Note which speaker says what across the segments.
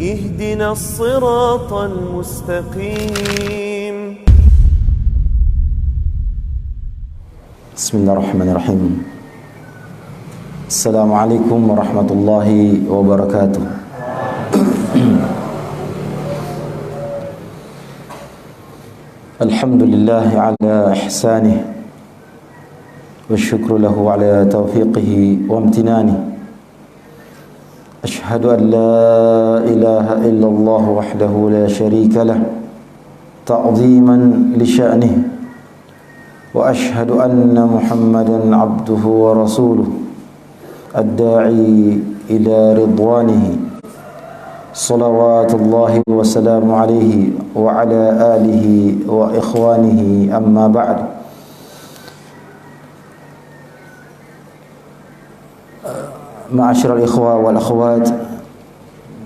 Speaker 1: اهدنا الصراط المستقيم.
Speaker 2: بسم الله الرحمن الرحيم. السلام عليكم ورحمة الله وبركاته. الحمد لله على إحسانه والشكر له على توفيقه وامتنانه. أشهد أن لا إله إلا الله وحده لا شريك له تعظيما لشأنه، وأشهد أن محمدا عبده ورسوله الداعي إلى رضوانه، صلوات الله وسلام عليه وعلى آله وإخوانه. أما بعد. Ma'asyiral ikhwa wal akhwat,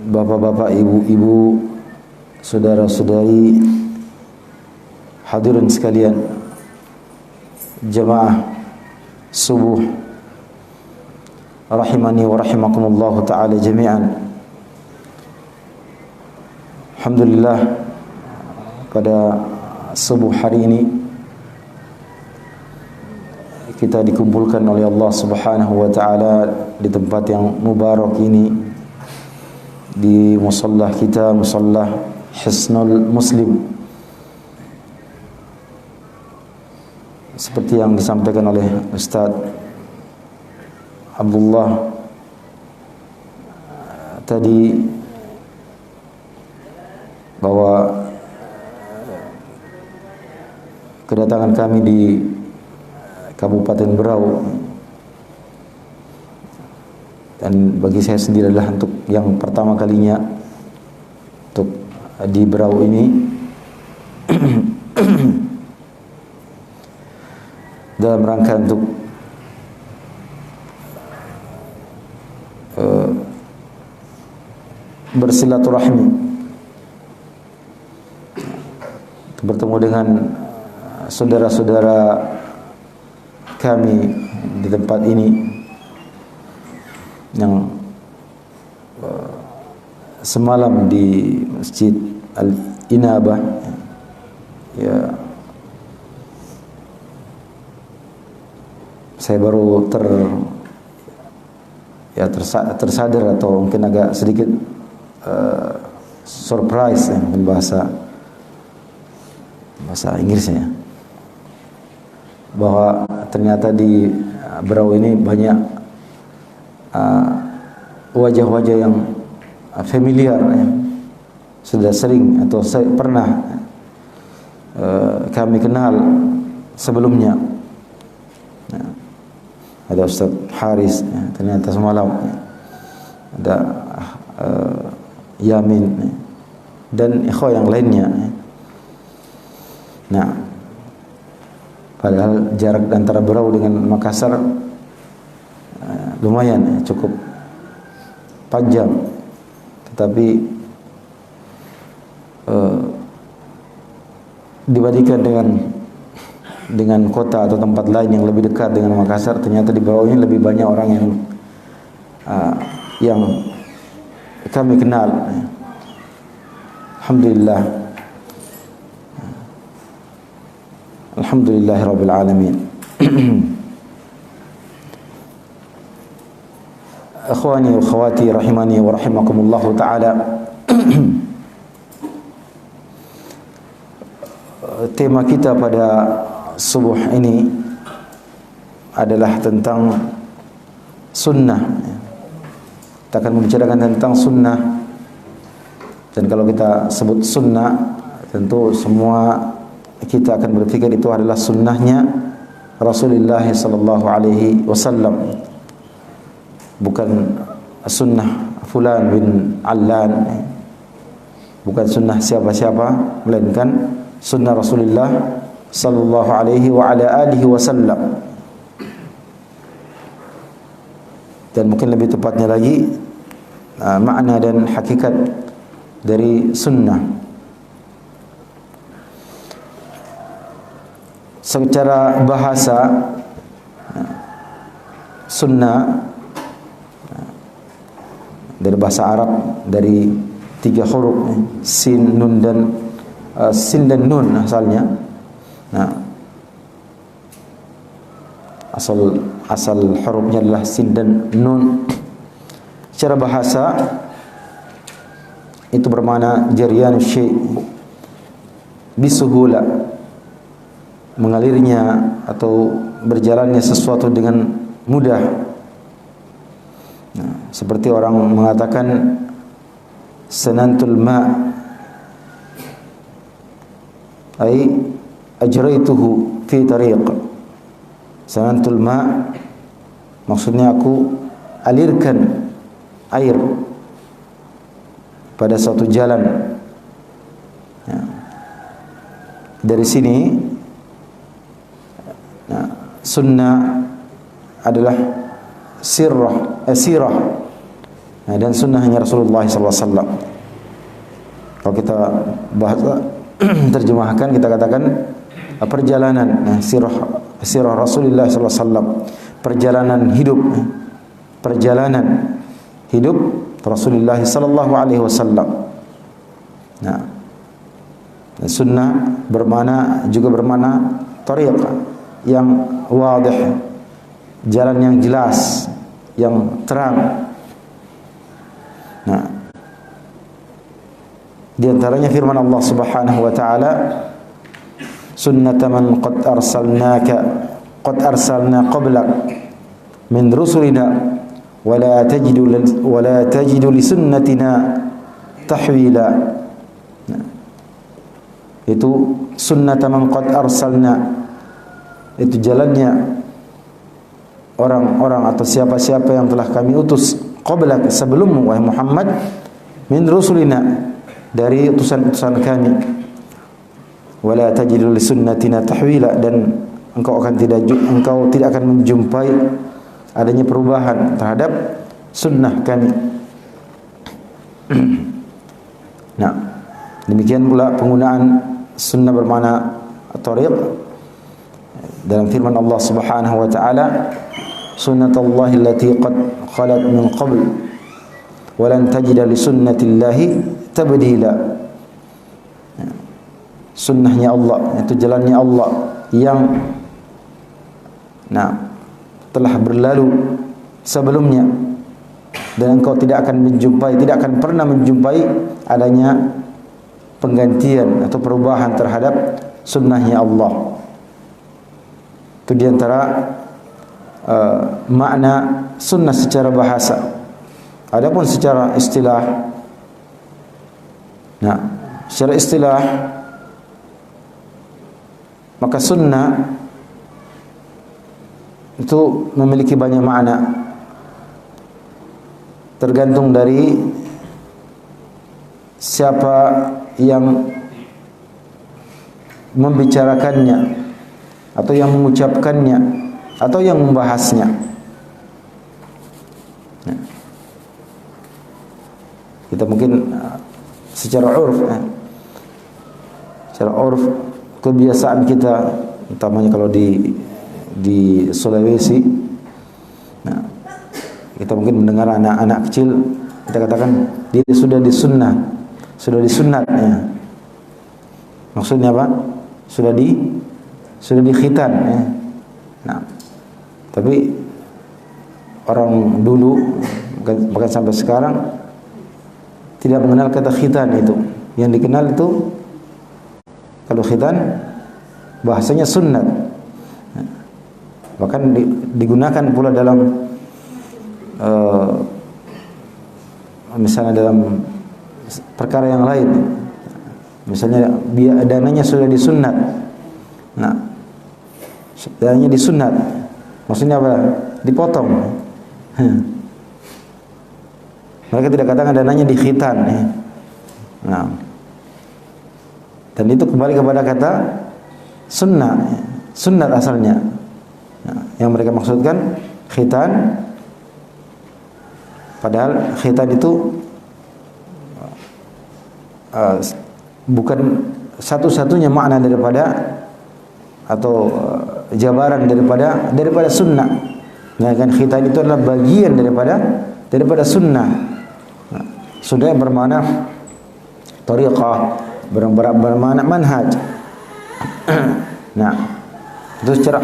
Speaker 2: bapak-bapak, ibu-ibu, saudara-saudari, hadirin sekalian, jamaah subuh rahimani wa rahimakumullah ta'ala jami'an. Alhamdulillah, pada subuh hari ini kita dikumpulkan oleh Allah Subhanahu wa taala di tempat yang mubarak ini, di musalla kita, musalla Hisnul Muslim, seperti yang disampaikan oleh Ustaz Abdullah tadi, bahwa kedatangan kami di Kabupaten Berau, dan bagi saya sendiri adalah untuk yang pertama kalinya untuk di Berau ini dalam rangka untuk bersilaturahmi, bertemu dengan saudara-saudara kami di tempat ini yang semalam di Masjid Al-Inabah, ya, saya baru tersadar atau mungkin agak sedikit surprise, mungkin bahasa Inggrisnya, bahwa ternyata di Berau ini banyak wajah-wajah yang familiar, ya, sudah sering atau pernah kami kenal sebelumnya. Ya, ada Ustaz Haris, ya, ternyata semalam, ya, ada Yamin, ya, dan ikhwah yang lainnya, ya. Nah, padahal jarak antara Berau dengan Makassar lumayan, ya, cukup panjang, tetapi dibandingkan dengan kota atau tempat lain yang lebih dekat dengan Makassar, ternyata di Berau ini lebih banyak orang yang kami kenal. Alhamdulillah, alhamdulillahirabbil alamin. Akhwani wa akhwati rahimani wa rahimakumullah taala. Tema kita pada subuh ini adalah tentang sunnah. Kita akan membicarakan tentang sunnah, dan kalau kita sebut sunnah, tentu semua kita akan berpikir itu adalah sunnahnya Rasulullah sallallahu alaihi wasallam, bukan sunnah fulan bin Allan, bukan sunnah siapa-siapa, melainkan sunnah Rasulullah sallallahu alaihi wa ala alihi wasallam. Dan mungkin lebih tepatnya lagi, makna dan hakikat dari sunnah. Secara bahasa, sunnah dari bahasa Arab, dari 3 huruf, sin, nun dan sin dan nun asalnya. Nah, asal hurufnya adalah sin dan nun. Secara bahasa itu bermakna jariyan syai' bisuhula, mengalirnya atau berjalannya sesuatu dengan mudah. Nah, seperti orang mengatakan sanantul ma' ay ajraituhu fi tariq. Sanantul ma' maksudnya aku alirkan air pada suatu jalan. Ya. Dari sini sunnah adalah sirah. Nah, dan sunnahnya Rasulullah SAW. Kalau kita bahasa terjemahkan, kita katakan perjalanan. Nah, sirah Rasulullah SAW, perjalanan hidup Rasulullah sallallahu alaihi wasallam. Nah, sunnah juga bermakna tariq yang wadih, jalan yang jelas, yang terang. Nah, di antaranya firman Allah Subhanahu wa taala, sunnata man qad arsalna qablak min rusulina wala tajidu li sunnatina tahwila. Nah, itu sunnata man qad arsalna, itu jalannya orang-orang atau siapa-siapa yang telah kami utus qablak, sebelummu wahai Muhammad, min rusulina, dari utusan-utusan kami, wala tajidu li sunnatina tahwila, dan engkau tidak akan menjumpai adanya perubahan terhadap sunnah kami. Nah, demikian pula penggunaan sunnah bermakna tariq dalam firman Allah Subhanahu wa taala, sunnatullahi allati qad khalat min qabl wa lan tajida li sunnatillahi tabdila. Sunnahnya Allah, itu jalannya Allah yang telah berlalu sebelumnya, dan engkau tidak akan pernah menjumpai adanya penggantian atau perubahan terhadap sunnahnya Allah. Itu diantara makna sunnah secara bahasa. Adapun secara istilah, secara istilah maka sunnah itu memiliki banyak makna, tergantung dari siapa yang membicarakannya, atau yang mengucapkannya, atau yang membahasnya. Kita mungkin secara urf kebiasaan kita, utamanya kalau di Sulawesi, kita mungkin mendengar anak-anak kecil, kita katakan dia sudah disunat ya. Maksudnya apa? Sudah dikhitan ya. Nah, tapi orang dulu bahkan sampai sekarang tidak mengenal kata khitan itu. Yang dikenal itu kalau khitan bahasanya sunnat. Bahkan digunakan pula dalam misalnya dalam perkara yang lain. Misalnya dananya sudah disunat. Nah, dananya disunat. Maksudnya apa? Dipotong. Mereka tidak katakan dananya dikhitan ya. Nah, dan itu kembali kepada kata sunnah, sunnat asalnya. Nah, yang mereka maksudkan khitan, padahal khitan itu bukan satu-satunya makna daripada atau jabaran daripada sunnah. Nah, kan khitan itu adalah bagian daripada sunnah. Nah, sunnah yang bermakna tariqah, bermakna manhaj. Nah, itu secara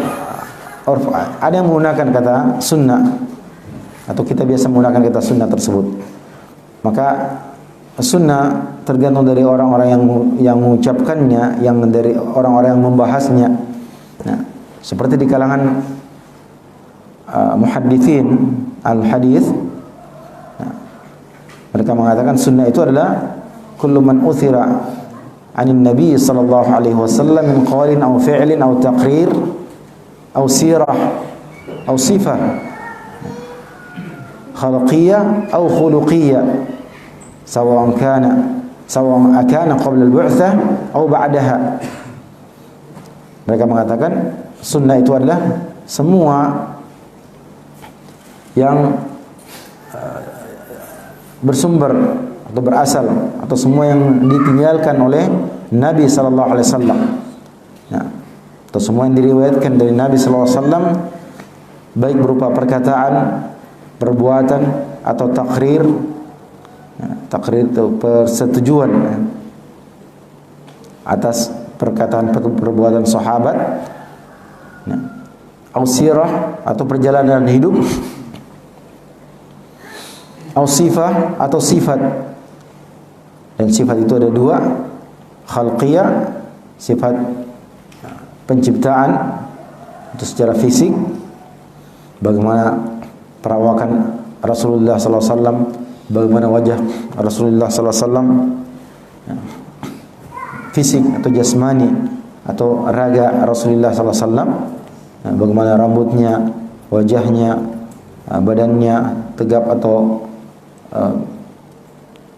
Speaker 2: ada yang menggunakan kata sunnah, atau kita biasa menggunakan kata sunnah tersebut. Maka sunnah tergantung dari orang-orang yang mengucapkannya, yang dari orang-orang yang membahasnya. Nah, seperti di kalangan muhadditsin al-hadis, nah, mereka mengatakan sunnah itu adalah kullu man uthira 'anin nabi sallallahu alaihi wasallam min qawlin aw fi'lin aw taqrir aw sirah aw sifah khalqiyah aw khuluqiyah sawa'an akana qabla al-bu'tsah aw ba'daha. Mereka mengatakan sunnah itu adalah semua yang bersumber atau berasal, atau semua yang ditinggalkan oleh Nabi sallallahu alaihi wasallam. Nah, atau semua yang diriwayatkan dari Nabi sallallahu alaihi wasallam, baik berupa perkataan, perbuatan atau takrir. Nah, takrir itu persetujuan atas perkataan perbuatan sahabat. Nah, au sirah atau perjalanan hidup, au sifah atau sifat. Dan sifat itu ada dua, khalqiyah, sifat penciptaan itu secara fisik, bagaimana perawakan Rasulullah sallallahu alaihi wasallam, bagaimana wajah Rasulullah sallallahu alaihi wasallam, fisik atau jasmani atau raga Rasulullah sallallahu alaihi wasallam, bagaimana rambutnya, wajahnya, badannya tegap atau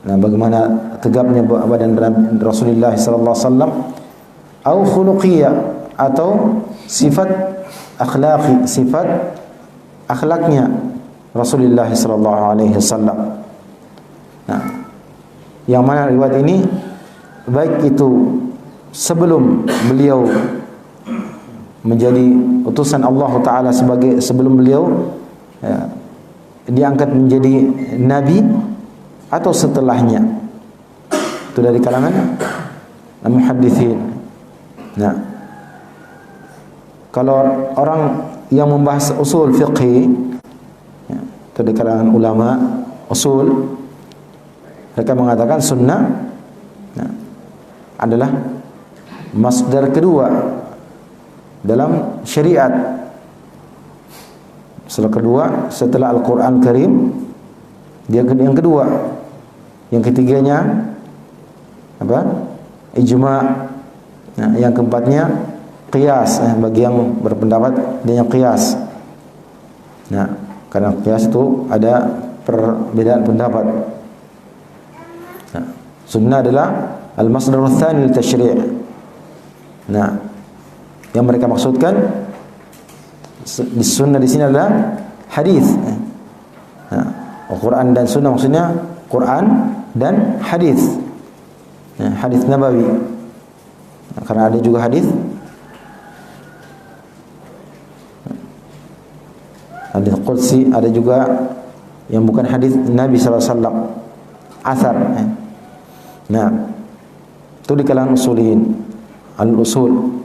Speaker 2: bagaimana tegapnya badan Rasulullah sallallahu alaihi wasallam, atau khuluqiyah atau sifat akhlaqi, sifat akhlaknya Rasulullah sallallahu alaihi wasallam. Nah, yang mana riwayat ini baik itu sebelum beliau menjadi utusan Allah Ta'ala, sebelum beliau diangkat menjadi nabi, atau setelahnya, itu dari kalangan muhadditsin. Nah, kalau orang yang membahas usul fiqh, itu dari kalangan ulama usul, mereka mengatakan sunnah adalah masdar kedua dalam syariat. Setelah Al-Quran Karim, dia yang kedua. Yang ketiganya apa? Ijma'. Nah, yang keempatnya qiyas. Bagi yang berpendapat dia yang qiyas. Nah, karena qiyas itu ada perbedaan pendapat. Nah, sunnah adalah al-masdar ats-tsani li-tasyri'. Nah, yang mereka maksudkan di sunnah di sini adalah hadis. Nah, Al-Quran dan sunnah maksudnya Quran dan hadis. Nah, hadis nabawi. Nah, karena ada juga hadis qudsi, ada juga yang bukan hadis Nabi sallallahu alaihi wasallam, athar. Nah, itu di kalangan usuliyin, al-usul.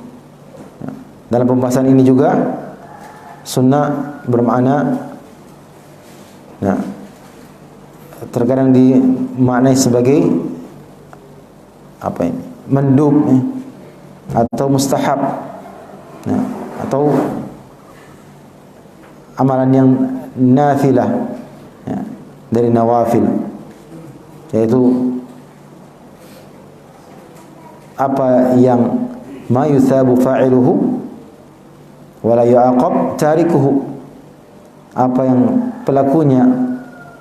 Speaker 2: Dalam pembahasan ini juga sunnah bermakna, nah, terkadang dimaknai sebagai apa ini? Mandub, atau mustahab, nah, atau amalan yang nafilah, ya, dari nawafil, yaitu apa yang ma yuthabu fa'iluhu wa la yu'aqab tarikuhu, apa yang pelakunya,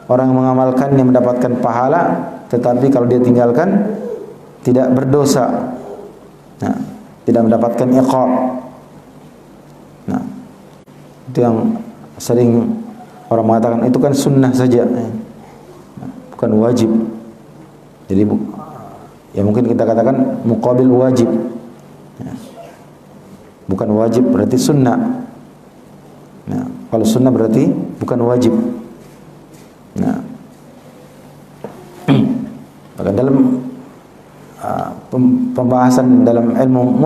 Speaker 2: orang yang mengamalkannya mendapatkan pahala, tetapi kalau dia tinggalkan tidak berdosa, nah, tidak mendapatkan iqab. Nah, itu yang sering orang mengatakan itu kan sunnah saja, bukan wajib. Jadi ya mungkin kita katakan muqabil wajib, ya, bukan wajib berarti sunnah. Nah, kalau sunnah berarti bukan wajib. Nah, maka dalam pembahasan dalam ilmu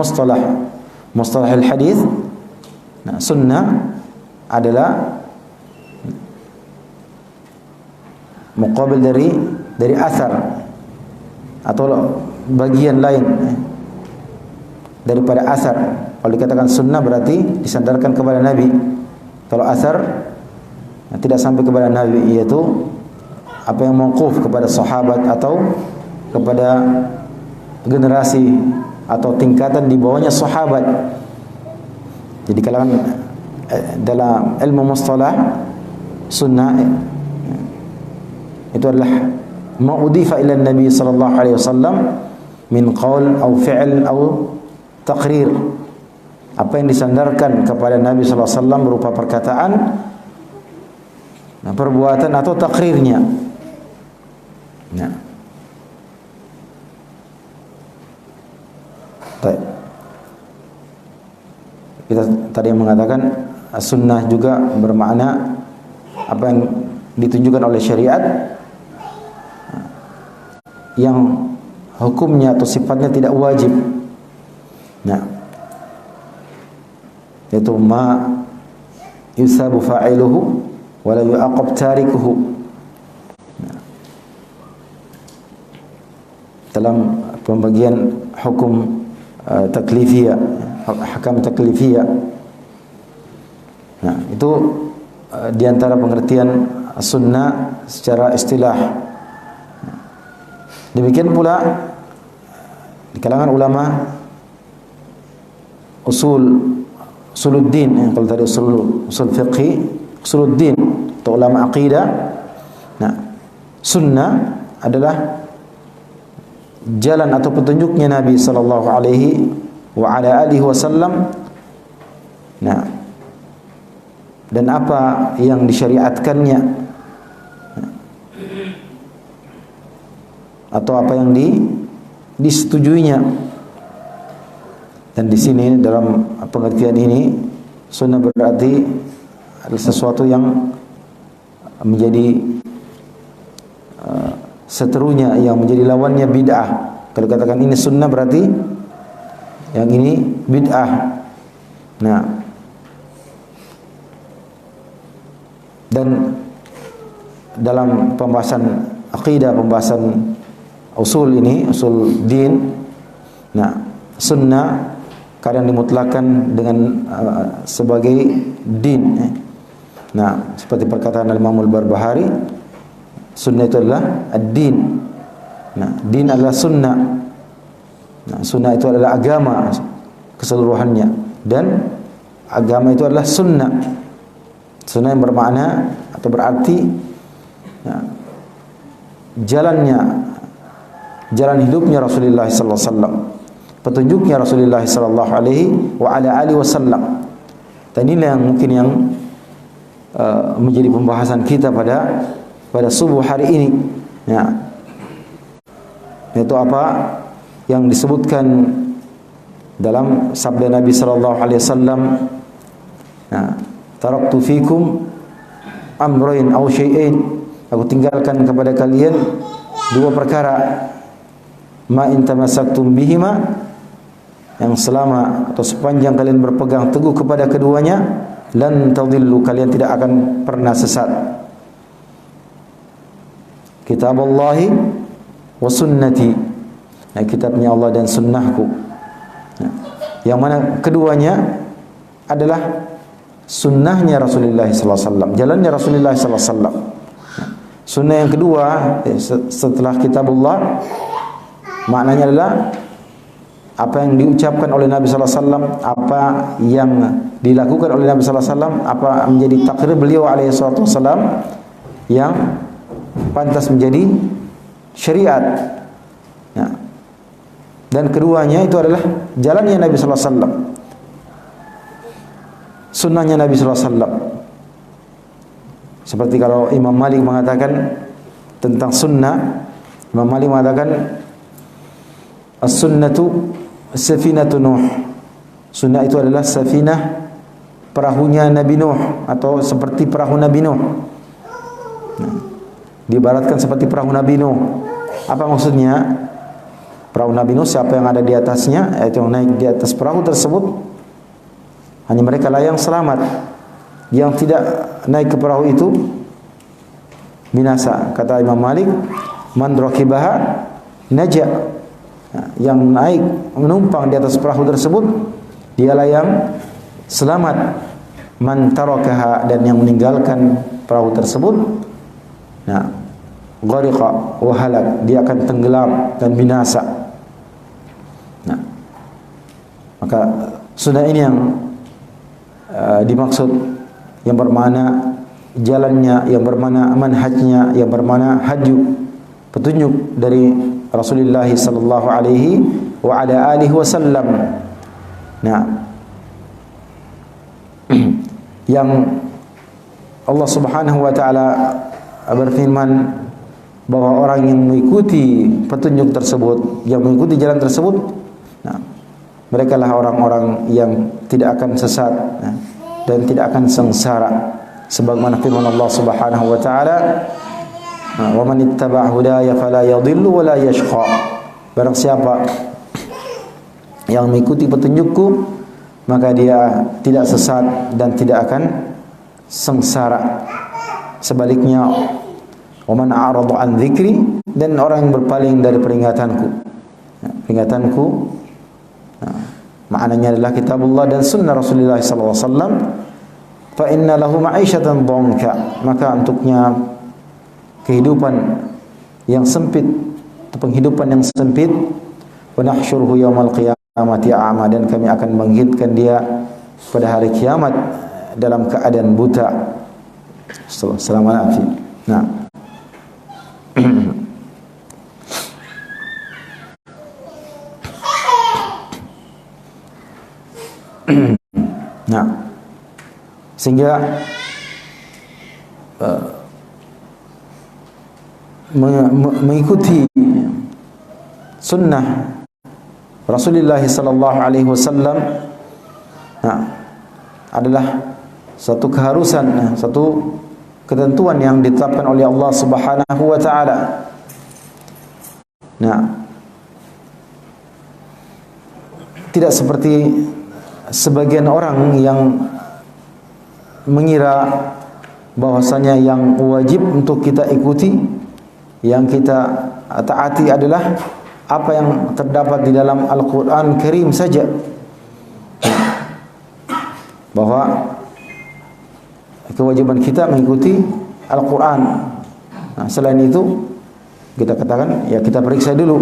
Speaker 2: mustalahul hadis. Nah, sunnah adalah muqabil dari asar atau bagian lain daripada asar. Kalau dikatakan sunnah berarti disandarkan kepada Nabi. Kalau asar tidak sampai kepada Nabi, yaitu apa yang mauquf kepada sahabat atau kepada generasi atau tingkatan di bawahnya sahabat. Jadi kalangan dalam ilmu mustalah sunnah itu adalah ma udifa ila Nabi sallallahu alaihi wasallam min qaul au fi'l au taqrir. Apa yang disandarkan kepada Nabi sallallahu alaihi wasallam berupa perkataan, perbuatan atau takrirnya. Nah. Baik. Kita tadi mengatakan sunnah juga bermakna apa yang ditunjukkan oleh syariat yang hukumnya atau sifatnya tidak wajib. Nah, yaitu ma yusabu fa'iluhu wa la yu'aqab tarikuhu. Nah, dalam pembagian hukum taklifiyah, hakam taklifiyah. Nah, itu di antara pengertian sunnah secara istilah. Demikian pula di kalangan ulama usuluddin, kalau tadi usul fiqhi, usuluddin atau ulama aqidah. Nah, sunnah adalah jalan atau petunjuknya Nabi sallallahu alaihi wa ala alihi wasallam. Nah, dan apa yang disyariatkannya atau apa yang disetujuinya. Dan di sini dalam pengertian ini sunnah berarti adalah sesuatu yang menjadi seterunya, yang menjadi lawannya bid'ah. Kalau katakan ini sunnah berarti yang ini bid'ah. Nah, dan dalam pembahasan akidah, pembahasan usul ini, usul din, nah, sunnah kadang dimutlakan dengan sebagai din. Nah, seperti perkataan Imam Al-Barbahari, sunnah itu adalah ad-din. Nah, din adalah sunnah. Nah, sunnah itu adalah agama keseluruhannya, dan agama itu adalah sunnah. Sunnah yang bermakna atau berarti jalan hidupnya Rasulullah sallallahu alaihi wasallam, petunjuknya Rasulullah sallallahu alaihi wa ala alihi wasallam. Dan ini yang mungkin yang menjadi pembahasan kita pada subuh hari ini. Ya. Yaitu apa yang disebutkan dalam sabda Nabi sallallahu alaihi wasallam, nah, taraktu fikum amrayn aw syai'ain, aku tinggalkan kepada kalian dua perkara, ma in tamassaktum bihima, yang selama atau sepanjang kalian berpegang teguh kepada keduanya, lan tadillu, kalian tidak akan pernah sesat. Kitabullahi wa sunnati, nah, kitabnya Allah dan sunnahku. Nah, yang mana keduanya adalah sunnahnya Rasulullah sallallahu alaihi wasallam, jalannya Rasulullah sallallahu alaihi wasallam. Sunnah yang kedua setelah kitabullah maknanya adalah apa yang diucapkan oleh Nabi sallallahu alaihi wasallam, apa yang dilakukan oleh Nabi sallallahu alaihi wasallam, apa menjadi takrir beliau alaihi wasallam yang pantas menjadi syariat. Nah, dan keduanya itu adalah jalannya Nabi sallallahu alaihi wasallam, sunnahnya Nabi sallallahu alaihi wasallam. Seperti kalau Imam Malik mengatakan tentang sunnah, Imam Malik mengatakan as-sunnatu safinatu Nuh. Sunnah itu adalah safinah, perahunya Nabi Nuh, atau seperti perahu Nabi Nuh. Nah, diibaratkan seperti perahu Nabi Nuh. Apa maksudnya? perahu Nabi Nuh, siapa yang ada di atasnya, yaitu yang naik di atas perahu tersebut, hanya mereka lah yang selamat. Yang tidak naik ke perahu itu binasa. Kata Imam Malik, man rakibaha naja. Yang naik menumpang di atas perahu tersebut, dialah yang selamat. Man tarakaha, dan yang meninggalkan perahu tersebut, ghariqa wa halak, dia akan tenggelam dan binasa. Maka sunnah ini yang dimaksud, yang bermakna jalannya, yang bermakna manhajnya, yang bermakna haju, petunjuk dari Rasulullah sallallahu alaihi wa ala alihi wasallam. Yang Allah Subhanahu wa taala berfirman bahwa orang yang mengikuti petunjuk tersebut, yang mengikuti jalan tersebut, mereka lah orang-orang yang tidak akan sesat dan tidak akan sengsara. Sebagaimana firman Allah Subhanahu wa taala, "Wa man ittaba'a hudaya fala yadhillu wa la yashqa." Barang siapa yang mengikuti petunjukku, maka dia tidak sesat dan tidak akan sengsara. Sebaliknya, wa man a'rada an dzikri, dan orang yang berpaling dari peringatanku. Peringatanku maknanya adalah kitabullah dan sunnah Rasulullah sallallahu alaihi wasallam. Fa inna lahu ma'isyatan dhanka, maka untuknya kehidupan yang sempit, penghidupan yang sempit. Wa nahsyuruhu yaumal qiyamati a'ma, dan kami akan bangkitkan dia pada hari kiamat dalam keadaan buta. Assalamualaikum. Sehingga mengikuti sunnah Rasulullah sallallahu alaihi wasallam adalah satu keharusan, satu ketentuan yang ditetapkan oleh Allah Subhanahu wa taala. Tidak seperti sebagian orang yang mengira bahwasanya yang wajib untuk kita ikuti, yang kita taati adalah apa yang terdapat di dalam Al-Quran Karim saja, bahwa kewajiban kita mengikuti Al-Quran. Selain itu kita katakan, ya kita periksa dulu.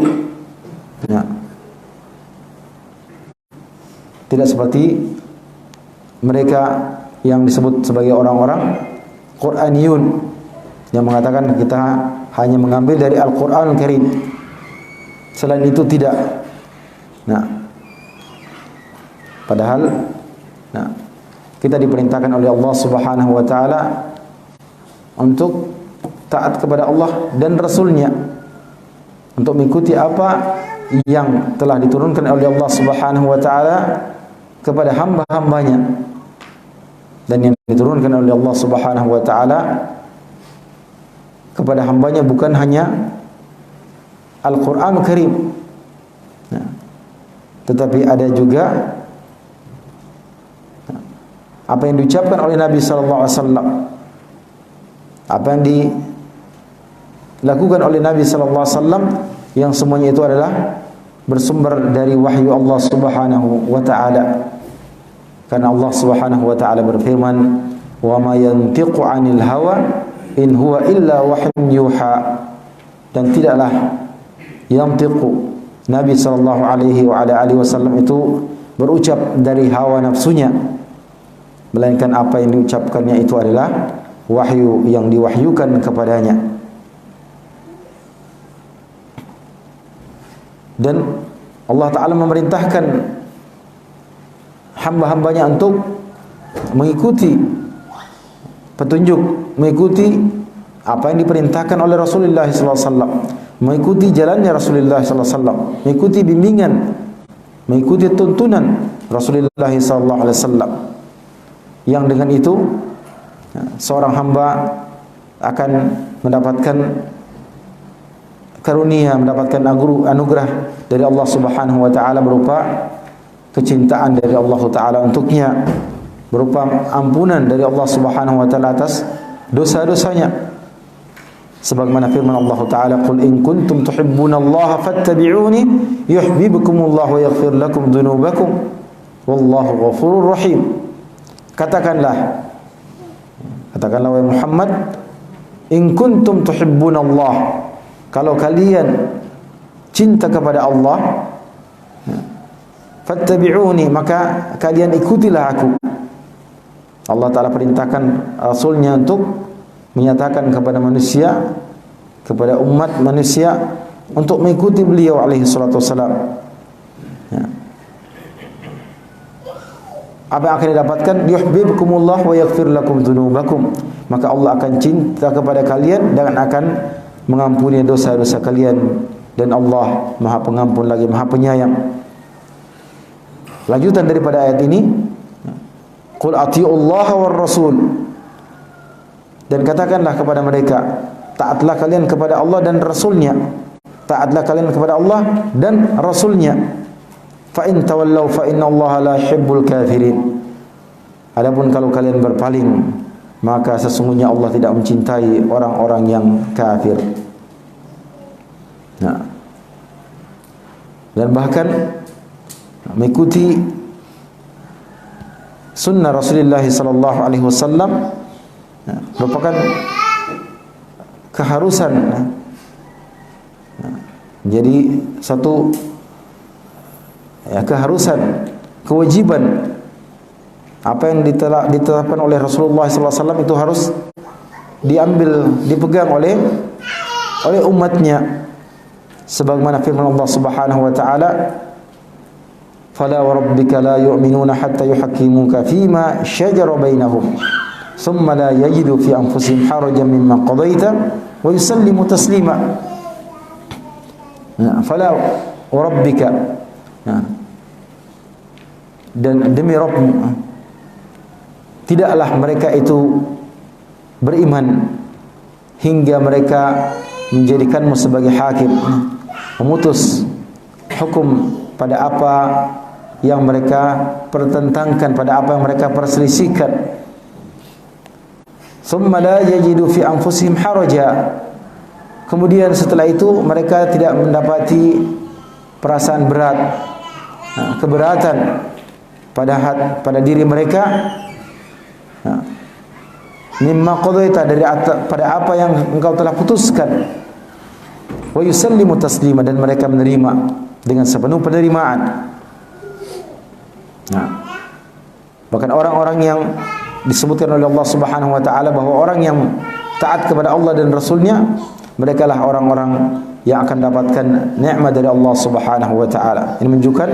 Speaker 2: Tidak seperti mereka yang disebut sebagai orang-orang Quraniyun, yang mengatakan kita hanya mengambil dari Al-Quran Karim, selain itu tidak. Padahal kita diperintahkan oleh Allah Subhanahu wa taala untuk taat kepada Allah dan Rasulnya, untuk mengikuti apa yang telah diturunkan oleh Allah Subhanahu wa taala kepada hamba-hambanya. Dan yang diturunkan oleh Allah Subhanahu wa taala kepada hambanya bukan hanya Al-Quran Karim, tetapi ada juga apa yang diucapkan oleh Nabi sallallahu alaihi wasallam, apa yang dilakukan oleh Nabi sallallahu alaihi wasallam, yang semuanya itu adalah bersumber dari wahyu Allah Subhanahu wa taala. Karena Allah Subhanahu wa taala berfirman, "Wa ma yantiqu 'anil hawa in huwa illa wahyun yuha." Dan tidaklah yantiqu, Nabi sallallahu alaihi wa ala alihi wasallam itu berucap dari hawa nafsunya, melainkan apa yang diucapkannya itu adalah wahyu yang diwahyukan kepadanya. Dan Allah Ta'ala memerintahkan hamba-hambanya untuk mengikuti petunjuk, mengikuti apa yang diperintahkan oleh Rasulullah SAW, mengikuti jalannya Rasulullah SAW, mengikuti bimbingan, mengikuti tuntunan Rasulullah SAW. Yang dengan itu seorang hamba akan mendapatkan karunia, mendapatkan anugerah dari Allah Subhanahu wa taala berupa kecintaan dari Allah taala untuknya, berupa ampunan dari Allah Subhanahu wa taala atas dosa-dosanya. Sebagaimana firman Allah taala, "Qul in kuntum tuhibbunallaha fattabi'uni yuhibbukumullahu wa yaghfir lakum dhunubakum wallahu ghafurur rahim." Katakanlah wahai Muhammad, in kuntum tuhibbunallah, kalau kalian cinta kepada Allah, fattabi'uni, maka kalian ikutilah aku. Allah Ta'ala perintahkan Rasulnya untuk menyatakan kepada manusia, kepada umat manusia, untuk mengikuti beliau alaihi salatu wassalam. Apa yang akan didapatkan? Yuhibbukumullah wa yaghfir lakum dzunubakum, maka Allah akan cinta kepada kalian dan akan mengampuni dosa-dosa kalian, dan Allah Maha Pengampun lagi Maha Penyayang. Lanjutan daripada ayat ini, qul atiullaha war rasul, dan katakanlah kepada mereka, taatlah kalian kepada Allah dan Rasulnya. Taatlah kalian kepada Allah dan Rasulnya. Fa in tawallaw fa innallaha la yuhibbul kafirin. Adapun kalau kalian berpaling, maka sesungguhnya Allah tidak mencintai orang-orang yang kafir. Nah, dan bahkan mengikuti sunnah Rasulullah sallallahu alaihi wasallam merupakan keharusan. Jadi satu keharusan, kewajiban. Apa yang ditetapkan oleh Rasulullah SAW itu harus diambil, dipegang oleh umatnya. Sebagaimana firman Allah Subhanahu wa taala, "Fala wa rabbika la yu'minuna hatta yuhakkimuka fima shajara bainahum, thumma la yajidu fi anfusihim harajan mimma qadaita wa yusallimu taslima." Fala wa rabbika, dan demi Rabbmu, tidaklah mereka itu beriman hingga mereka menjadikanmu sebagai hakim, memutus hukum pada apa yang mereka pertentangkan, pada apa yang mereka perselisihkan. Thumma la yajidu fi anfusihim haraja, kemudian setelah itu mereka tidak mendapati perasaan berat, keberatan pada diri mereka, mimma qadaita, pada apa yang engkau telah putuskan, wa yusallimu taslima, dan mereka menerima dengan sepenuh penerimaan. Bahkan orang-orang yang disebutkan oleh Allah Subhanahu wa taala bahwa orang yang taat kepada Allah dan Rasulnya, mereka lah orang-orang yang akan dapatkan nikmat dari Allah Subhanahu wa taala. Ini menunjukkan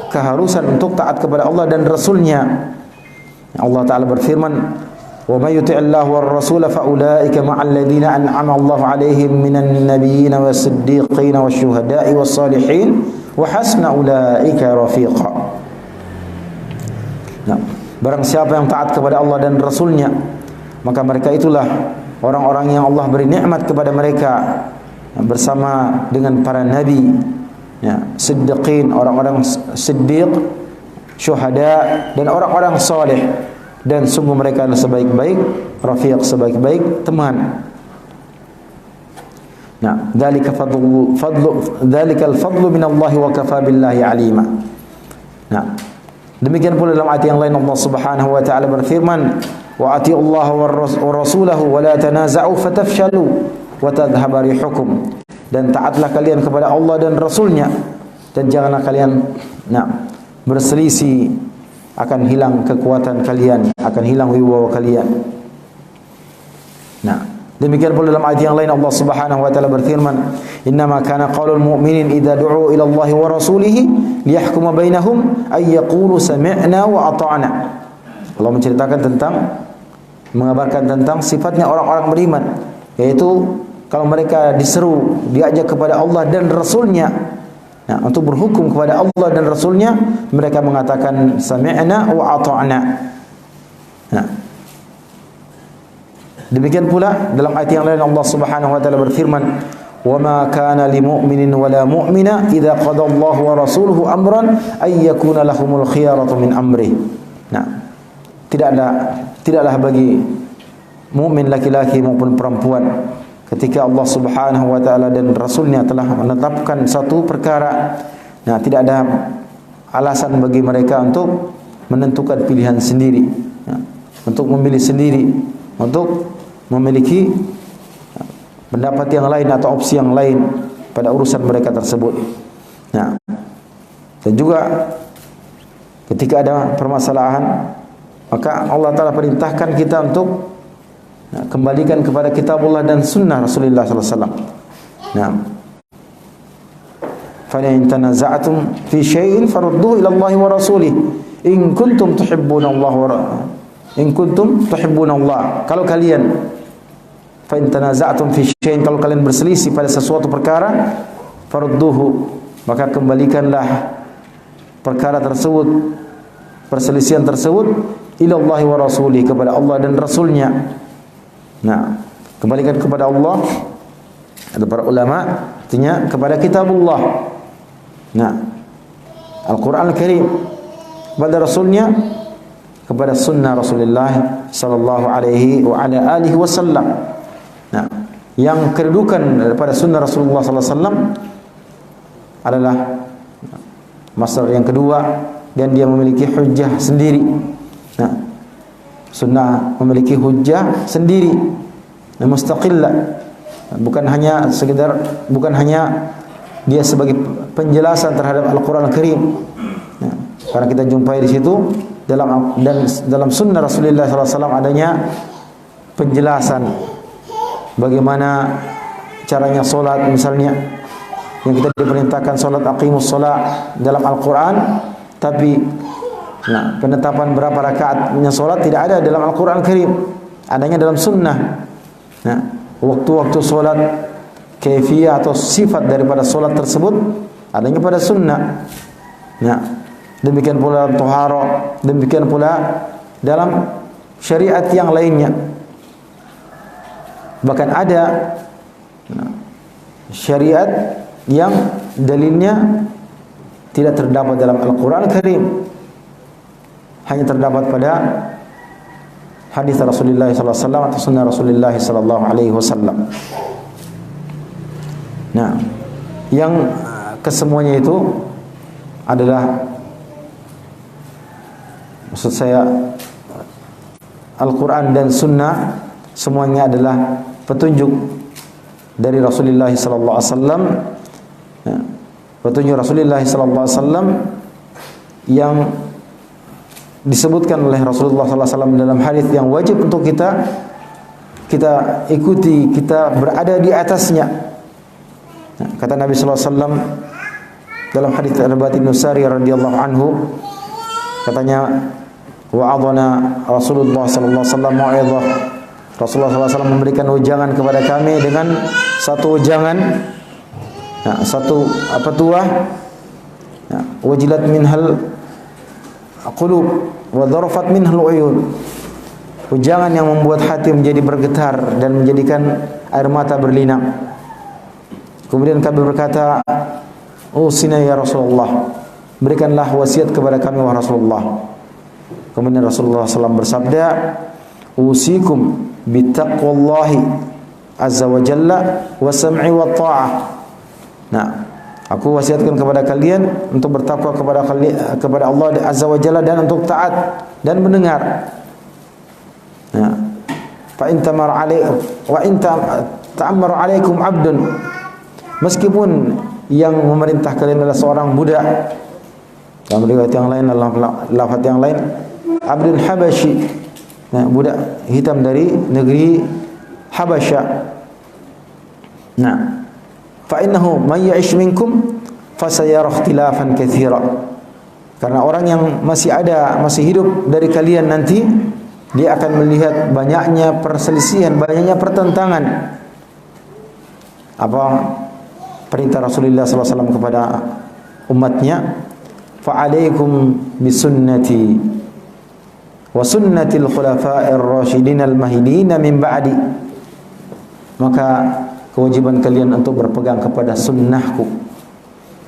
Speaker 2: keharusan untuk taat kepada Allah dan Rasulnya. Allah Ta'ala berfirman, "Wa may yuti'illahu war rasul fa ulaika ma'al ladzina an'ama Allahu 'alaihim minan nabiyyin was-siddiqin wasyuhada'i was-salihin wa hasuna ulaika rafiqa." Nah, barang siapa yang taat kepada Allah dan Rasulnya, maka mereka itulah orang-orang yang Allah beri nikmat kepada mereka bersama dengan para nabi, siddiqin, orang-orang siddiq, syuhada, dan orang-orang saleh. Dan sungguh mereka adalah sebaik-baik rafiq, sebaik-baik teman. Nah, dzalikal fadlu min Allah wa kafa billahi alima. Nah, demikian pula dalam ayat yang lain Allah Subhanahu wa taala berfirman, "Wa atiullaha wa rasulahu wa la tanaza'u fatafshalu wa tadhhaba rihukum." Dan taatlah kalian kepada Allah dan Rasulnya, dan janganlah kalian berselisih, akan hilang kekuatan kalian, akan hilang wibawa kalian. Nah, demikian pula dalam ayat yang lain Allah Subhanahu wa taala berfirman, "Innama kana qaulul mu'minin idza du'u ila Allah wa rasulihi liyahkuma bainahum ay yaqulu sami'na wa ata'na." Allah menceritakan tentang, mengabarkan tentang sifatnya orang-orang beriman, yaitu kalau mereka diseru, diajak kepada Allah dan Rasulnya, untuk berhukum kepada Allah dan Rasulnya, mereka mengatakan sami'na wa ata'na. Demikian pula dalam ayat yang lain Allah Subhanahu wa taala berfirman, "Wa ma kana lil mu'minin wa la mu'mina idza qada Allahu wa rasuluhu amran ay yakuna lahumul khiyaratu min amri." Nah, tidaklah bagi mukmin laki-laki maupun perempuan ketika Allah Subhanahu wa taala dan rasulnya telah menetapkan satu perkara, nah tidak ada alasan bagi mereka untuk menentukan pilihan sendiri, nah, untuk memilih sendiri, untuk memiliki pendapat yang lain atau opsi yang lain pada urusan mereka tersebut. Nah, dan juga ketika ada permasalahan, maka Allah Ta'ala perintahkan kita untuk kembalikan kepada kitabullah dan sunnah Rasulullah SAW. Nah, fa in tanaza'tum fi syai'in farudduhu ila Allah wa rasulih in kuntum tuhibbuna Allah Kalau kalian fa in tanaza'tum fi syai'in, kalau kalian berselisih pada sesuatu perkara, farudduhu, maka kembalikanlah perkara tersebut, perselisihan tersebut, ila Allah wa rasulih, kepada Allah dan rasulnya. Nah, kembalikan kepada Allah, ada para ulama artinya kepada kitabullah, nah, Al-Quran Al-Karim, kepada rasulnya, kepada sunnah Rasulullah sallallahu alaihi wa ala alihi wasallam. Nah, yang kedudukan daripada sunnah Rasulullah sallallahu alaihi wasallam adalah masdar yang kedua, dan dia memiliki hujjah sendiri. Nah, sunnah memiliki hujjah sendiri, mustaqillah, bukan hanya dia sebagai penjelasan terhadap Al-Quran Al-Karim. Nah, karena kita jumpai di situ dalam sunnah Rasulullah SAW adanya penjelasan bagaimana caranya solat, misalnya yang kita diperintahkan solat aqimus solat dalam Al-Quran, tapi nah, penetapan berapa rakaatnya solat tidak ada dalam Al-Quran Al-Karim, adanya dalam sunnah. Nah, waktu-waktu solat, kaifiyah atau sifat daripada solat tersebut adanya pada sunnah. Nah, demikian pula taharah, demikian pula dalam syariat yang lainnya. Bahkan ada syariat yang dalilnya tidak terdapat dalam Al-Quran Al-Karim, hanya terdapat pada hadis Rasulullah SAW atau sunnah Rasulullah SAW. Nah, yang kesemuanya itu adalah, maksud saya, Al-Quran dan sunnah semuanya adalah petunjuk dari Rasulullah SAW. Ya, petunjuk Rasulullah SAW yang disebutkan oleh Rasulullah SAW dalam hadis yang wajib untuk kita ikuti, kita berada di atasnya. Nah, kata Nabi SAW dalam hadis Irbat bin Sari radhiyallahu anhu, katanya, wa'adhana Rasulullah SAW mau'izah. Rasulullah SAW memberikan ujangan kepada kami dengan satu ujangan, nah, satu petuah, nah, wajilat minhal qulub wa dharafat minhal uyun, ujangan yang membuat hati menjadi bergetar dan menjadikan air mata berlinang. Kemudian kami berkata, usina ya Rasulullah, berikanlah wasiat kepada kami wahai Rasulullah. Kemudian Rasulullah SAW bersabda, usikum bittaqwallahi azza wa jalla wa sam'i wa ta'ah. Nah, aku wasiatkan kepada kalian untuk bertakwa kepada Allah azza wa jalla dan untuk taat dan mendengar. Nah, fa in tamar alaikum wa in ta'ammar alaikum 'abdun, meskipun yang memerintah kalian adalah seorang budak. Dalam riwayat yang lain, lafaz yang lain, Abdul Habashi, nah, budak hitam dari negeri Habasya. Nah, fa innahu may ya'ish minkum fasayara ikhtilafan katsira. Karena orang yang masih hidup dari kalian nanti, dia akan melihat banyaknya perselisihan, banyaknya pertentangan. Apa perintah Rasulullah SAW kepada umatnya? Fa'alaikum bisunnati wa sunnatil khulafa'ir rasyidin al-mahdiyyin min ba'di. Maka kewajiban kalian untuk berpegang kepada sunnahku.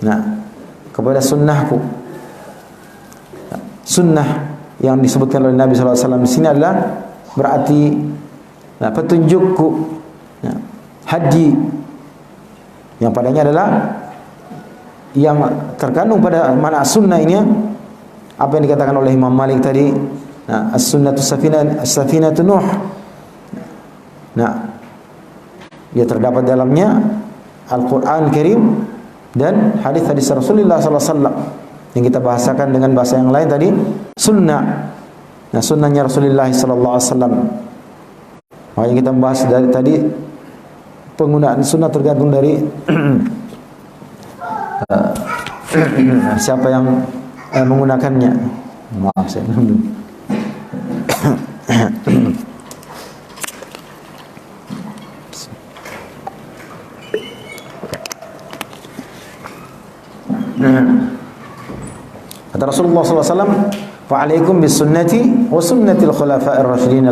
Speaker 2: Nah, kepada sunnahku. Sunnah yang disebutkan oleh Nabi sallallahu alaihi wasallam di sini adalah berarti petunjukku, hadi yang padanya adalah yang terkandung pada makna sunnah ini apa yang dikatakan oleh Imam Malik tadi, as-sunnatu safinatu Nuh. Nah, dia terdapat dalamnya Al-Qur'an Karim dan hadis-hadis Rasulullah sallallahu alaihi wasallam yang kita bahasakan dengan bahasa yang lain tadi sunnah. Nah, sunnahnya Rasulullah sallallahu alaihi wasallam. Makanya kita membahas dari tadi penggunaan sunnah tergantung dari siapa yang menggunakannya. Maaf saya minum. Kata Rasulullah SAW, fa'alaikum bisunnati wa sunnatil khulafa'ir rasyidin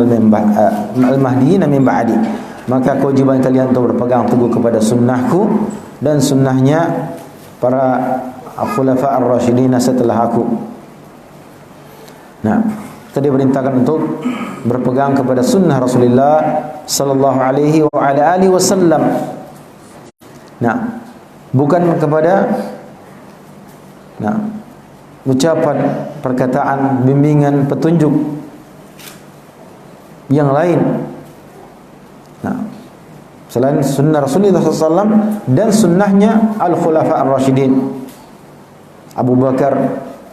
Speaker 2: al-mahdiyyin min ba'di. Maka kewajiban kalian untuk berpegang teguh kepada sunnahku dan sunnahnya para khulafa'ir rasyidin setelah aku. Nah, tadi perintahkan untuk berpegang kepada sunnah Rasulullah sallallahu alaihi wa ala alihi wasallam. Nah, bukan kepada ucapan, perkataan, bimbingan, petunjuk yang lain. Nah, selain sunnah Rasulullah SAW dan sunnahnya al-khulafa ar-rasyidin Abu Bakar,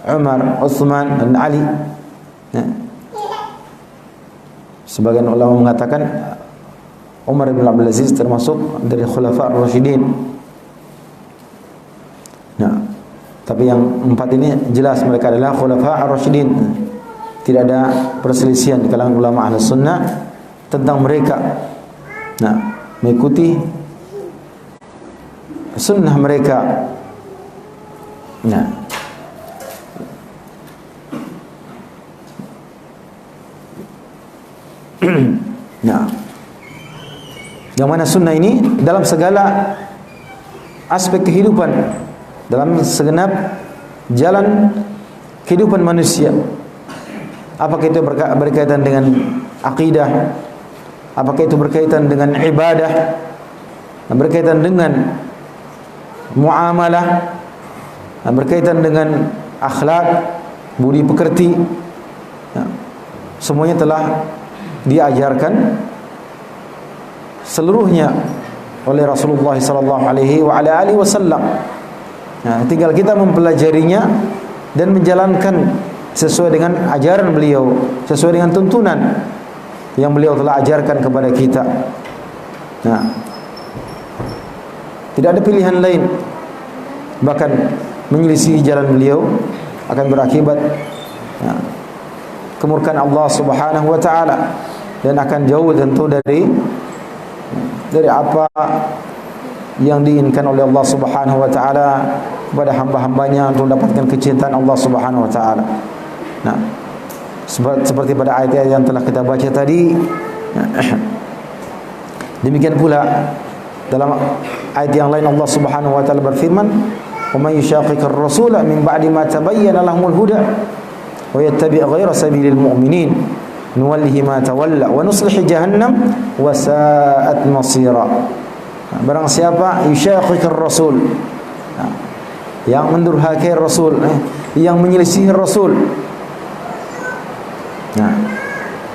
Speaker 2: Umar, Uthman, dan Ali. Nah, sebagian ulama mengatakan Umar bin Abdul Aziz termasuk dari khulafa ar-rasyidin. Nah, tapi yang empat ini jelas mereka adalah khulafa ar-rasyidin. Tidak ada perselisihan di kalangan ulama Ahlus Sunnah tentang mereka. Nah, mengikuti sunnah mereka. Nah, nah, yang mana sunnah ini dalam segala aspek kehidupan, dalam segenap jalan kehidupan manusia. Apakah itu berkaitan dengan akidah, apakah itu berkaitan dengan ibadah, berkaitan dengan muamalah, berkaitan dengan akhlak, budi pekerti, semuanya telah diajarkan seluruhnya oleh Rasulullah sallallahu alaihi wa ala alihi wasallam. Nah, tinggal kita mempelajarinya dan menjalankan sesuai dengan ajaran beliau, sesuai dengan tuntunan yang beliau telah ajarkan kepada kita. Nah, tidak ada pilihan lain. Bahkan menyelisih jalan beliau akan berakibat kemurkaan Allah Subhanahu wa taala dan akan jauh tentu dari apa yang diinginkan oleh Allah Subhanahu wa taala kepada hamba-hambanya untuk mendapatkan kecintaan Allah Subhanahu wa taala. Nah, seperti pada ayat yang telah kita baca tadi, demikian pula dalam ayat yang lain Allah Subhanahu wa taala berfirman, "Wa may yushaqiqir rasula min ba'di ma tabayyana lahumul huda wa yattabi' ghayra sabilil mu'minin nuwallihi ma tawalla wa nuslihi jahannam wa sa'at masira." Barang siapa yushaqiqir rasul, yang mendurhakai Rasul, yang menyelisihi Rasul,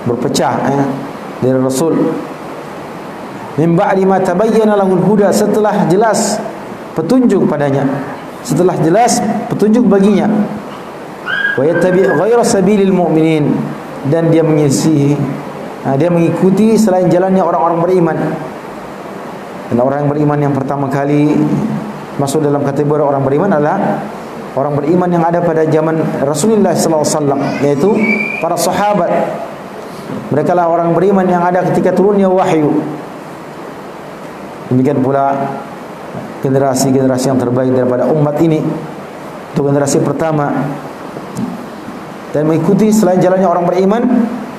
Speaker 2: berpecah dari Rasul, min ba'di ma tabayyana lahul huda, setelah jelas petunjuk padanya, setelah jelas petunjuk baginya, wa yattabi' ghayra sabilil mu'minin, dan dia menyelisihi, dia mengikuti selain jalannya orang-orang beriman. Dan orang yang beriman yang pertama kali masuk dalam kategori orang beriman adalah orang beriman yang ada pada zaman Rasulullah SAW, yaitu para sahabat. Mereka lah orang beriman yang ada ketika turunnya wahyu. Demikian pula generasi-generasi yang terbaik daripada umat ini, itu generasi pertama dan mengikuti selain jalannya orang beriman,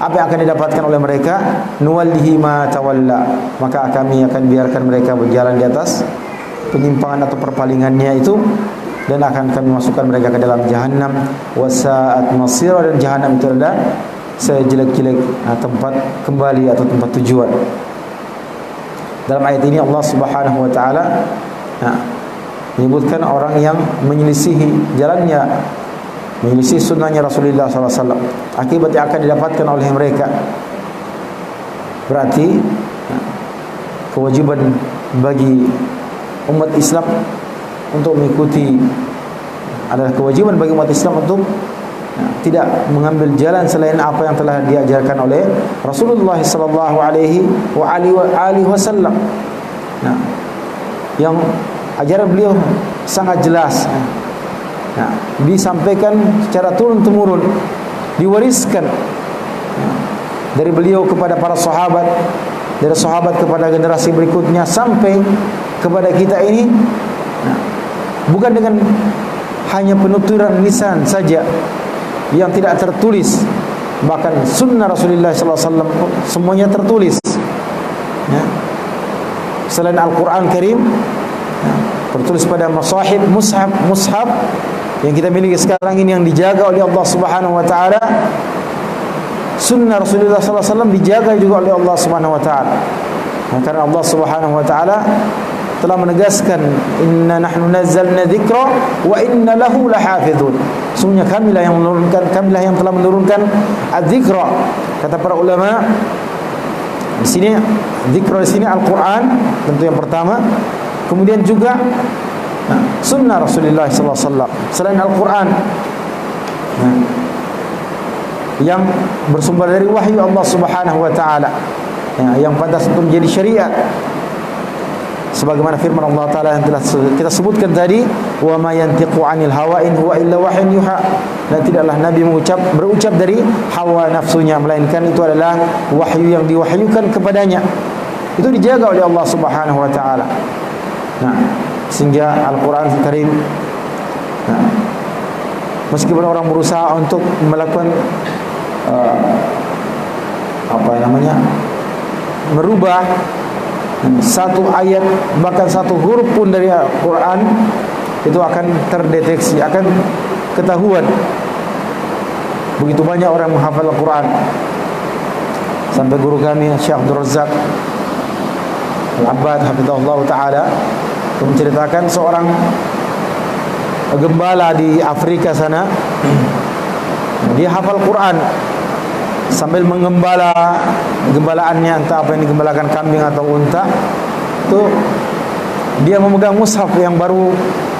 Speaker 2: apa yang akan didapatkan oleh mereka? Nuwallihi ma tawalla, maka kami akan biarkan mereka berjalan di atas penyimpangan atau perpalingannya itu, dan akan kami masukkan mereka ke dalam jahanam. Wasa'at masira, dan jahanam itu adalah sejelek-jelek tempat kembali atau tempat tujuan. Dalam ayat ini Allah Subhanahu wa taala menyebutkan orang yang menyelisihi jalannya, menyelisihi sunnahnya Rasulullah SAW, akibat yang akan didapatkan oleh mereka. Berarti kewajiban bagi umat Islam untuk mengikuti, adalah kewajiban bagi umat Islam untuk tidak mengambil jalan selain apa yang telah diajarkan oleh Rasulullah sallallahu alaihi wasallam. Yang ajaran beliau sangat jelas. Disampaikan secara turun-temurun, diwariskan dari beliau kepada para sahabat, dari sahabat kepada generasi berikutnya sampai kepada kita ini. Bukan dengan hanya penuturan lisan saja yang tidak tertulis, bahkan sunnah Rasulullah SAW semuanya tertulis. Selain Al-Quran Karim, tertulis pada masahib, mushaf yang kita miliki sekarang ini, yang dijaga oleh Allah Subhanahu Wa Taala. Sunnah Rasulullah SAW dijaga juga oleh Allah Subhanahu Wa Taala, karena Allah Subhanahu Wa Taala telah menegaskan, inna nahnu nazzalna dzikra wa inna lahu lahafizun. Sungguhnya kamilah yang menurunkan, kamilah yang telah menurunkan adzikra. Kata para ulama di sini, dzikra di sini Al-Quran tentu yang pertama, kemudian juga sunnah Rasulullah SAW selain Al-Quran yang bersumber dari wahyu Allah Subhanahu Wa Taala, yang pantas untuk menjadi syariat. Sebagaimana firman Allah Ta'ala yang telah kita sebutkan tadi, wa ma yantiqu 'anil hawa in huwa illa wahyun yuha, dan tidaklah Nabi berucap dari hawa nafsunya, melainkan itu adalah wahyu yang diwahyukan kepadanya. Itu dijaga oleh Allah Subhanahu Wa Ta'ala. Sehingga Al-Quran Karim, meskipun orang berusaha untuk melakukan merubah satu ayat, bahkan satu huruf pun dari Al-Quran, itu akan terdeteksi, akan ketahuan. Begitu banyak orang menghafal Al-Quran, sampai guru kami Syekh Abdul Razak Al-Abbad hafizahullah ta'ala menceritakan seorang gembala di Afrika sana, dia hafal Quran sambil menggembala gembalaannya, entah apa yang digembalakan, kambing atau unta. Itu dia memegang mushaf yang baru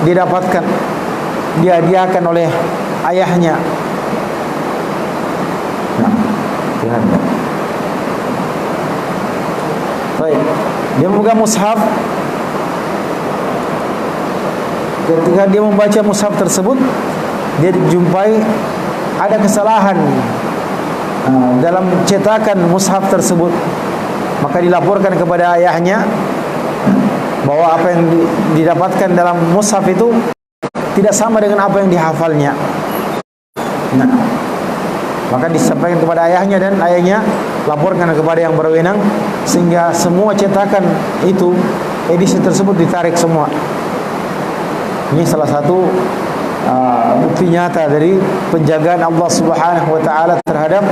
Speaker 2: didapatkan, dia hadiahkan oleh ayahnya. Baik, dia memegang mushaf. Ketika dia membaca mushaf tersebut, dia dijumpai ada kesalahan dalam cetakan mushaf tersebut. Maka dilaporkan kepada ayahnya bahwa apa yang didapatkan dalam mushaf itu tidak sama dengan apa yang dihafalnya. Maka disampaikan kepada ayahnya, dan ayahnya laporkan kepada yang berwenang, sehingga semua cetakan itu, edisi tersebut ditarik semua. Ini salah satu bukti nyata dari penjagaan Allah Subhanahu Wa Taala terhadap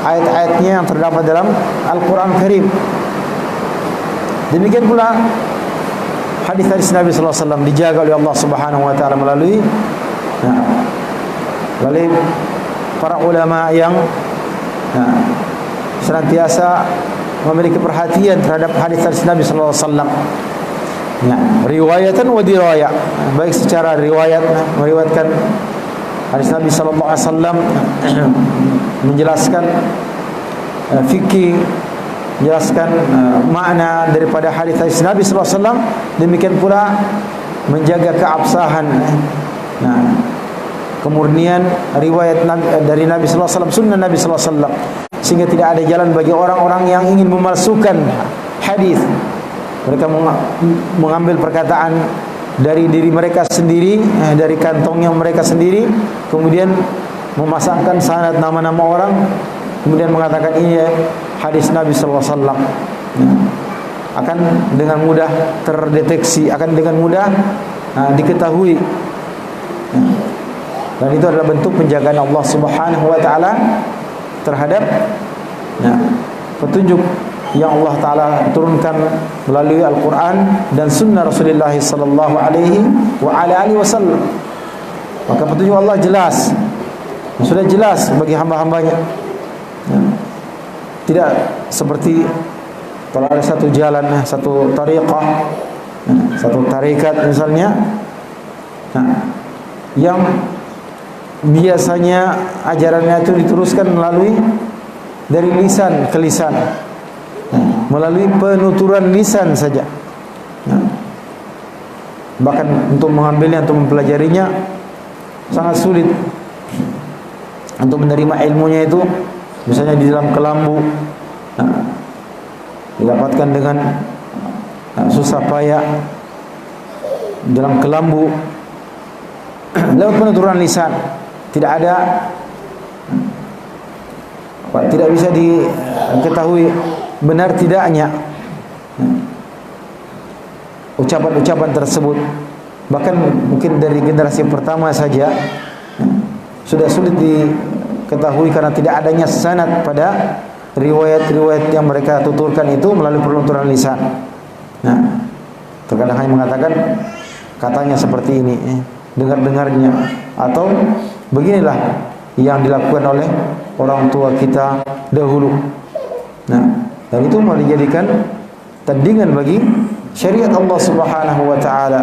Speaker 2: ayat-ayatnya yang terdapat dalam Al-Quran Karim. Demikian pula hadis-hadis Nabi Sallallahu Alaihi Wasallam dijaga oleh Allah Subhanahu Wa Taala melalui para ulama yang senantiasa memiliki perhatian terhadap hadis-hadis Nabi Sallallahu Alaihi Wasallam. Riwayatan wa diraya, baik secara riwayat, meriwayatkan hadis Nabi sallallahu alaihi wasallam, menjelaskan fikih, menjelaskan makna daripada hadis Nabi sallallahu alaihi wasallam. Demikian pula menjaga keabsahan, kemurnian riwayat dari Nabi sallallahu alaihi wasallam, sunnah Nabi sallallahu alaihi wasallam, sehingga tidak ada jalan bagi orang-orang yang ingin memalsukan hadis. Mereka mengambil perkataan dari diri mereka sendiri, dari kantongnya mereka sendiri, kemudian memasangkan sanad nama-nama orang, kemudian mengatakan ini hadis Nabi sallallahu alaihi wasallam. Akan dengan mudah terdeteksi, akan dengan mudah diketahui. Dan itu adalah bentuk penjagaan Allah Subhanahu wa taala terhadap petunjuk yang Allah taala turunkan melalui Al-Qur'an dan sunnah Rasulullah sallallahu alaihi wasallam. Maka petunjuk Allah jelas, sudah jelas bagi hamba-hambanya. Tidak seperti kalau ada satu jalan, satu tariqah, satu tarikat misalnya, yang biasanya ajarannya itu diteruskan melalui dari lisan ke lisan, melalui penuturan lisan saja. Bahkan untuk mengambilnya, untuk mempelajarinya sangat sulit. Untuk menerima ilmunya itu misalnya di dalam kelambu, didapatkan dengan susah payah dalam kelambu lewat penuturan lisan. Tidak bisa diketahui benar tidaknya ucapan-ucapan tersebut. Bahkan mungkin dari generasi pertama saja sudah sulit diketahui karena tidak adanya sanad pada riwayat-riwayat yang mereka tuturkan itu melalui penuturan lisan. Terkadang hanya mengatakan katanya seperti ini, dengar-dengarnya, atau beginilah yang dilakukan oleh orang tua kita dahulu. Dan itu mau dijadikan tandingan bagi syariat Allah Subhanahu wa taala.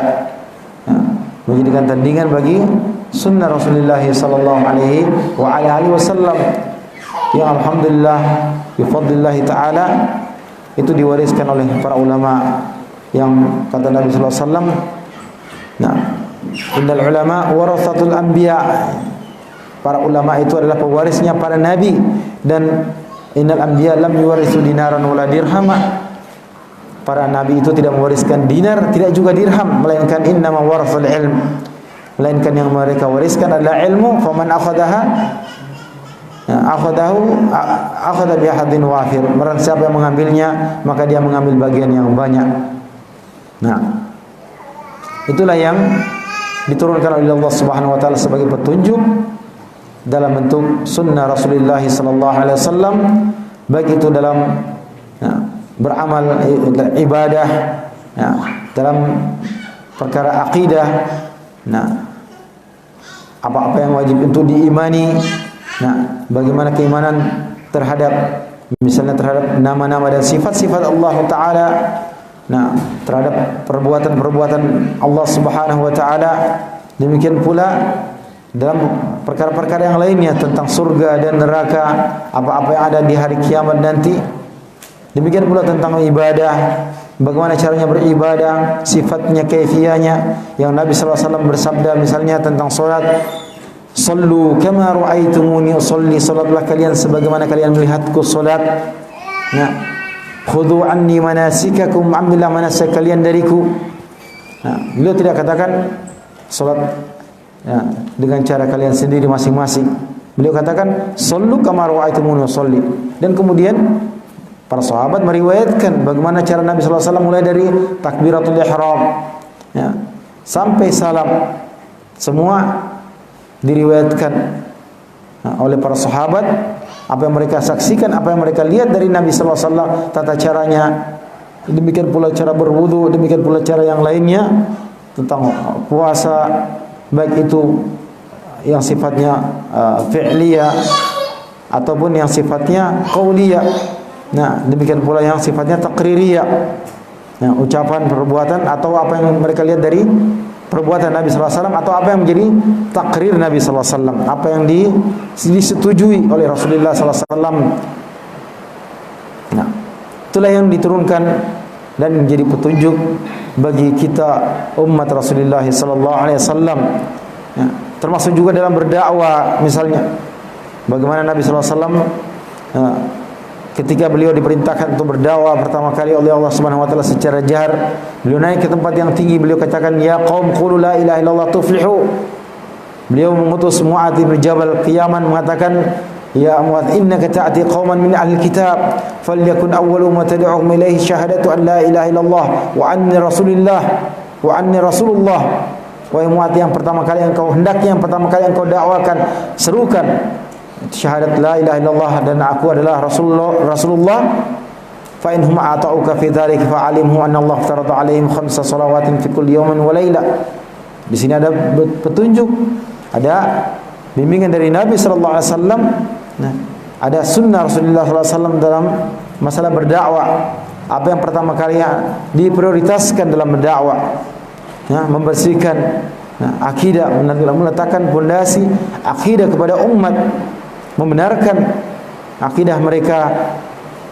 Speaker 2: Menjadikan tandingan bagi sunnah Rasulullah sallallahu alaihi wasallam yang alhamdulillah bifadlillah taala itu diwariskan oleh para ulama yang kata Nabi sallallahu alaihi wasallam, innal ulama warathatul anbiya. Para ulama itu adalah pewarisnya para nabi, dan innal anbiya lam yuwarithu dinaran wala dirhama. Para nabi itu tidak mewariskan dinar, tidak juga dirham, melainkan innama warathul ilm, melainkan yang mereka wariskan adalah ilmu. Faman akhadaha akhadha bi hadin wafir. Barang siapa yang mengambilnya, maka dia mengambil bagian yang banyak. Itulah yang diturunkan oleh Allah Subhanahu wa taala sebagai petunjuk dalam bentuk sunnah Rasulullah sallallahu alaihi wasallam, baik itu dalam beramal ibadah, dalam perkara akidah, apa-apa yang wajib untuk diimani, bagaimana keimanan terhadap misalnya terhadap nama-nama dan sifat-sifat Allah taala, terhadap perbuatan-perbuatan Allah Subhanahu wa taala. Demikian pula dalam perkara-perkara yang lainnya tentang surga dan neraka, apa-apa yang ada di hari kiamat nanti. Demikian pula tentang ibadah, bagaimana caranya beribadah, sifatnya, kaifiyahnya, yang Nabi sallallahu alaihi wasallam bersabda misalnya tentang salat, "Shallu kama ra'aitumuni usolli." Salatlah kalian sebagaimana kalian melihatku salat. "Khudhu anni manasikakum." Ambillah manasik kalian dariku. Beliau tidak katakan salat dengan cara kalian sendiri masing-masing. Beliau katakan, "Shallu kama ra'aitumuni usolli." Dan kemudian para sahabat meriwayatkan bagaimana cara Nabi sallallahu alaihi wasallam mulai dari takbiratul ihram sampai salam, semua diriwayatkan oleh para sahabat. Apa yang mereka saksikan, apa yang mereka lihat dari Nabi sallallahu alaihi wasallam, tata caranya, demikian pula cara berwudu, demikian pula cara yang lainnya tentang puasa, baik itu yang sifatnya fi'liyah ataupun yang sifatnya qauliyah. Demikian pula yang sifatnya taqririyah, ucapan, perbuatan, atau apa yang mereka lihat dari perbuatan Nabi sallallahu alaihi wasallam, atau apa yang menjadi takrir Nabi sallallahu alaihi wasallam, apa yang disetujui oleh Rasulullah sallallahu alaihi wasallam. Itulah yang diturunkan dan menjadi petunjuk bagi kita umat Rasulullah sallallahu alaihi wasallam. Termasuk juga dalam berdakwah, misalnya bagaimana Nabi sallallahu alaihi wasallam ketika beliau diperintahkan untuk berdakwah pertama kali oleh Allah Subhanahu wa taala secara jahar, beliau naik ke tempat yang tinggi, beliau katakan, "Ya qaum qulu la ilaha illallah tuflihu." Beliau mengutus Mu'adz bin Jabal ke Yaman mengatakan, "Ya Mu'adz, innaka ta'ti qauman min ahli kitab, falyakun awwalu ma tad'uhum ilaihi syahadatu an la ilaha illallah wa anni rasulullah." Wahai Mu'adz, yang pertama kali yang pertama kali yang kau dakwakan, serukan syahadat la ilaha illallah dan aku adalah Rasulullah. Fa in hum ata'uka fi dzalika fa'alimhu anna Allah farada 'alaihim 5 shalawatin fi kulli yawmin wa lailah. Di sini ada petunjuk, ada bimbingan dari Nabi sallallahu alaihi wasallam. Nah, ada sunnah Rasulullah sallallahu alaihi wasallam dalam masalah berdakwah. Apa yang pertama kali diprioritaskan dalam berdakwah? Ya, membersihkan akidah, meletakkan fondasi akidah kepada umat, membenarkan akidah mereka,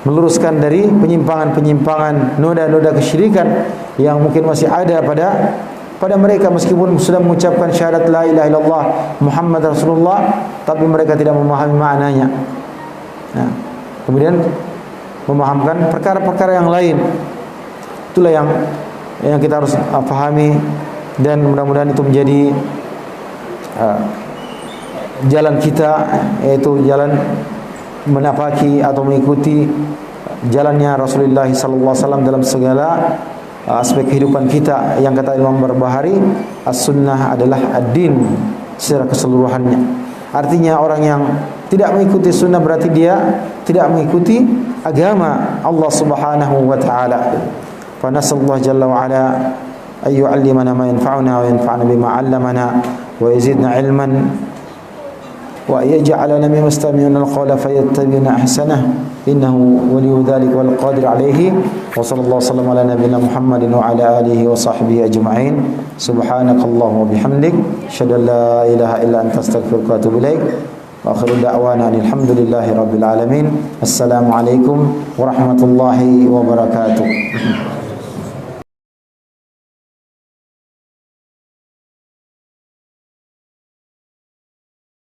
Speaker 2: meluruskan dari penyimpangan-penyimpangan, noda-noda kesyirikan yang mungkin masih ada pada mereka meskipun sudah mengucapkan syahadat la ilaha illallah Muhammad Rasulullah, tapi mereka tidak memahami maknanya. Nah, kemudian memahamkan perkara-perkara yang lain. Itulah yang kita harus pahami, dan mudah-mudahan itu menjadi jalan kita, yaitu jalan menapaki atau mengikuti jalannya Rasulullah sallallahu alaihi wasallam dalam segala aspek kehidupan kita. Yang kata Imam Barbahari, as-sunnah adalah ad-din secara keseluruhannya. Artinya orang yang tidak mengikuti sunnah berarti dia tidak mengikuti agama Allah Subhanahu wa taala. Fa nasallahu jalla wa ala ay yu'allimana ma yanfa'una wa yanfa'na bima 'allamana wa yazidna 'ilman wa yaj'alana mimman yastami'una al-qawla fayattabi'una ahsanah innahu waliyyu dzalika wal qadir 'alaihi. Wa sallallahu wasallam ala nabiyyina Muhammadin wa ala alihi wa sahbihi ajma'in. Subhanakallahumma wa bihamdik, asyhadu an la ilaha illa anta astaghfiruka wa atubu ilaik. Wa akhiru da'wana alhamdulillahi rabbil alamin. Assalamualaikum warahmatullahi wabarakatuh.